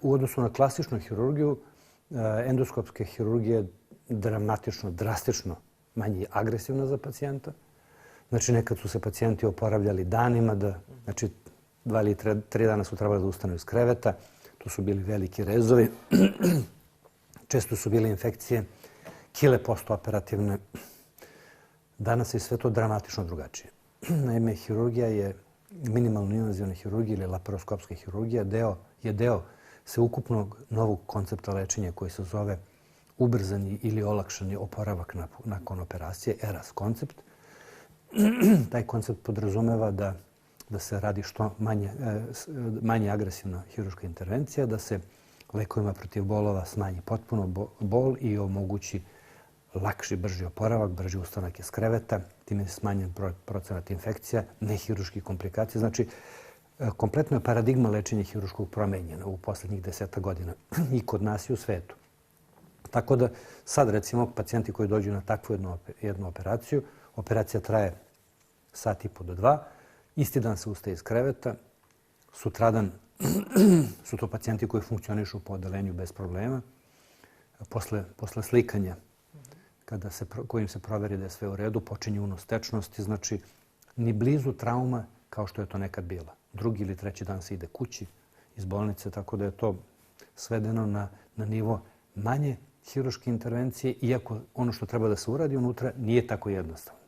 u odnosu na klasičnu hirurgiju, endoskopska hirurgija je dramatično, drastično manje agresivna za pacijenta. Znači, nekad su se pacijenti oporavljali danima, znači 2 ili 3 dana su trebali da ustanu iz kreveta. Tu su bili veliki rezovi. Često su bile infekcije, kile postoperativne. Danas je sve to dramatično drugačije. Naime, hirurgija je minimalno invazivna hirurgija ili laparoskopska hirurgija je deo sveukupnog novog koncepta lečenja koji se zove ubrzani ili olakšani oporavak nakon operacije, ERAS koncept. Taj koncept podrazumeva da se radi što manje agresivna hirurška intervencija, da se lekovima protiv bolova smanji potpuno bol i omogući lakši, brži oporavak, brži ustanak iz kreveta, time je smanjen procenat infekcija, nehirurških komplikacija. Znači, kompletno je paradigma lečenja hirurškog promenjena u poslednjih 10 godina i kod nas i u svetu. Tako da sad, recimo, pacijenti koji dođu na takvu jednu operaciju, operacija traje 1,5 do 2, isti dan se ustaje iz kreveta, sutradan su to pacijenti koji funkcionišu po odeljenju bez problema. Posle slikanja, kojim se proveri da je sve u redu, počinje unos tečnosti, znači ni blizu trauma kao što je to nekad bila. 2. ili 3. dan se ide kući iz bolnice, tako da je to svedeno na nivo manje hirurške intervencije, iako ono što treba da se uradi unutra nije tako jednostavno.